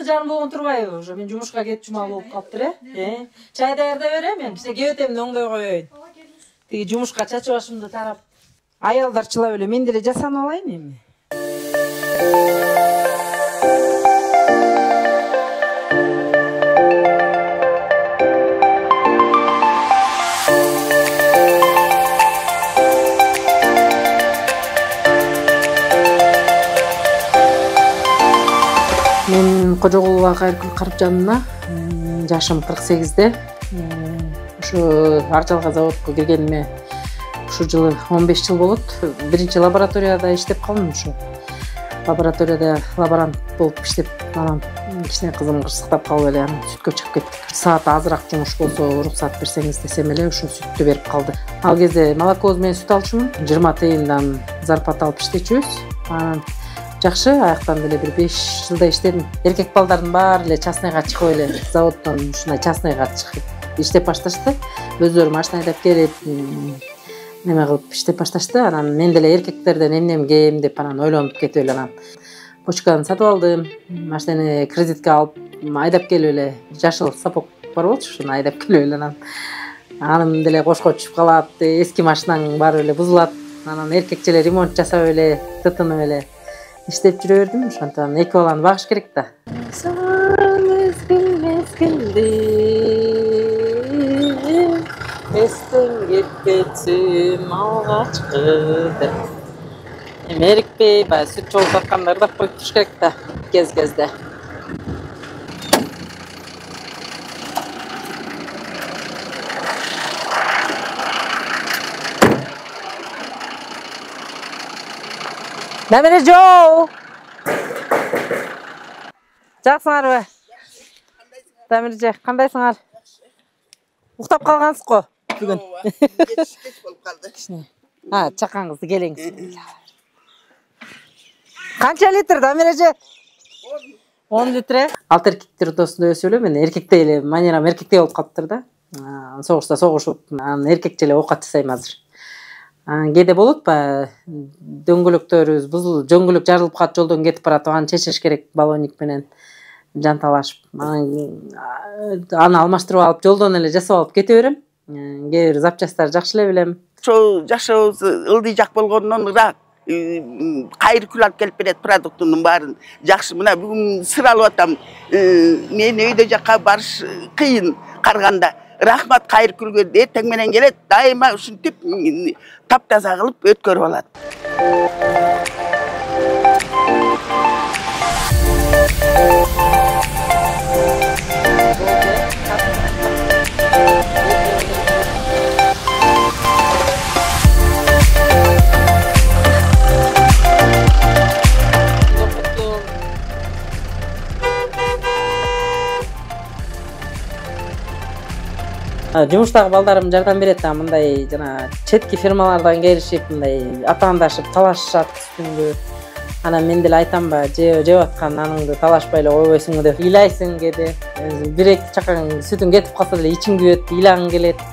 6:30 болгон турбайбы уже. Мен жумушка кетчү мал болуп калыптыр Чай даярдап берем мен. Бизде кебетемди оңдой коеюн. Тиги жумушка чачып башымды тарап. Аялдар чылап эле мен деле жасанып алайын эми. Мен Кожогулова Кайыркүл Карыпжанова, жашым 48-де. Ушу Арчалга заводко киргениме ушу жылы 15 жыл болот. Биринчи лабораторияда иштеп калдым ушу. Лабораторияда лаборант болуп иштеп, анан кичине кызым кырсыктап калып эле анан сүткө чыгып кеттик. Саат азыраак жумуш болсо уруксат берсеңиз десем эле ушу сүттү берип калды. Ал кезде молокобуз менен сүт алчумун. 20 тыйындан зарплата алып иштечүбүз. Анан жакшы, аяктан деле бир 5 жылда иштедим. Эркек балдардын баары эле частныйга чыгып эле заводдон ушундай частныйга чыгып иштеп башташты. Өздөрү машина айдап келип, неме кылып иштеп башташты. Анан мен деле эркектерден эмнем кээм деп анан ойлонуп кетип эле анан почканы сатып алдым. Машинаны кредитке алып айдап келип эле жашыл сапог бар болчу, ушуну айдап келип эле анан анын деле кошко түшүп калат, эски машинаң баары эле бузулат. Анан эркекче эле ремонт жасап эле, тытынып эле иштеп жүрө бердим. Ошондон эки баланы багыш керек да. Эстен кеткенсим алгачкы деп. Эрикпей, баягы сүт чогулуп аткандар да коюп туруш керек да, кез-кезде. Намере жоо. Жаксыңарбы? Дамирже, кандайсыңар? Уктап калгансыз го бүгүн. Кеч болуп калды. Чакаңызды келеңиз. Канча литр Дамиреже? 10 литр. Алт эркектер ортосунда өсүп эле мен эркектей эле, манерам эркектей болуп калыптыр да. Согушта согушуп, анан эркекче эле оокат жасайм азыр. Кээде болот баягы дөңгөлөктөрүбүз бузулуп, жөңгөлөк жарылып калат, жолдон кетип барат, аны чечиш керек балоник менен жанталашып. Аны алмаштырып алып, жолдон эле жасап алып кете берем. Кээ бир запчасттарды жакшы эле билем. Ошо жашообуз ылдый жак болгондон ырак Кайыркүл алып келип берет продуктунун баарын. Жакшы, мына бүгүн сыр алып атам. Мен өйдө жакка барыш кыйын карганда. Рахмат Кайыркүлгө, эртең менен келет, дайыма ушинтип таптаза кылып өткөрүп алат. Жумуштагы балдарым жардам берет да, мындай жана четки фирмалардан келишип, мындай атаандашып талашышат үстүндө. Анан мен деле айтам ба, жеп аткан наныңды талашпай эле койбойсуңбу деп. Ыйлайсың кээде. Бир-эки чакаң сүтүң кетип калса деле ичиң күйөт, ыйлаң келет.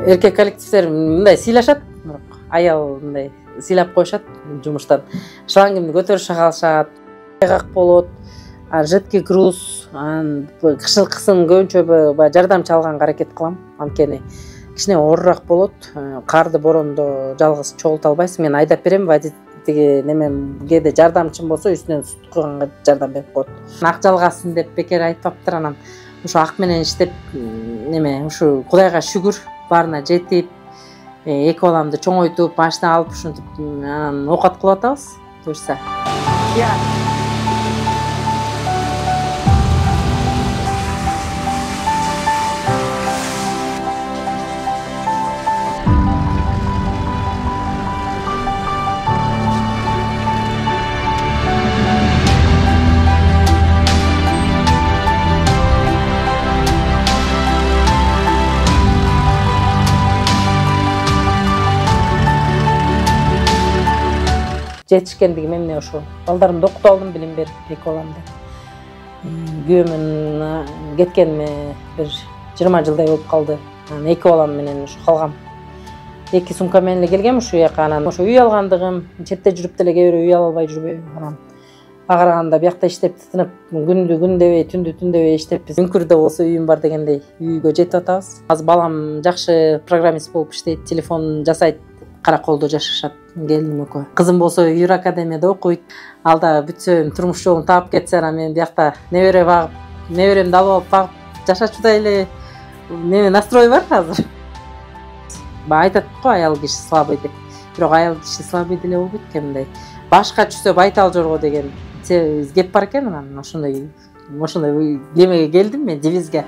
Эркек коллективдер мындай сыйлашат, аял мындай сыйлап коюшат жумуштан. Шлангымды көтөрүшө калышат, айгак болот, жидкий груз, кышын көбүнчө жардамчы алганга аракет кылам. Анткени кичине оорураак болот. Карды борондо жалгыз чогулта албайсың. Мен айдап берем, водителге немем кээде жардамчым болсо үстүнөн сүт куйганга жардам берип коет. Ак жалгасын деп бекер айтпаптыр. Анан ушу ак менен иштеп неме ушу Кудайга шүгүр баарына жетип, эки баламды чоңойтуп, машина алып ушинтип анан оокат кылып атабыз. Буюрса. жетишкендигим эмне ошо. Балдарымды окута алдым, билим берип, 2 баламды. Күйөөмүн кеткениме бир 20 жылдай болуп калды. Анан 2 балам менен ушу калгам. 2 сумка менен эле келгем ушул жака. Анан ошо үй алгандыгым, четте жүрүп деле кээ бирөө үй ала албай жүрбөйбү. Анан агараганда биякта иштеп тынып, күндү күн дебей, түндү түн дебей иштеппиз. Үңкүрдө болсо үйүм бар дегендей үйгө жетип атабыз. Азыр балам жакшы программист болуп иштейт, телефон жасайт, кара колдо жашашат келиним экөө. Кызым болсо Юр академияда окуйт. Алда бүтсөм, турмуш жолун таап кетсе, анан мен биякта небере багып, неберемди алып алып багып жашачудай эле настрой бар азыр. Айтат го аял киши слабый деп. Бирок аял киши слабый деле болбойт экен. Башка түшсө байтал жорго деген кеп бар экен. Анан ошондой немеге келдим мен девизге.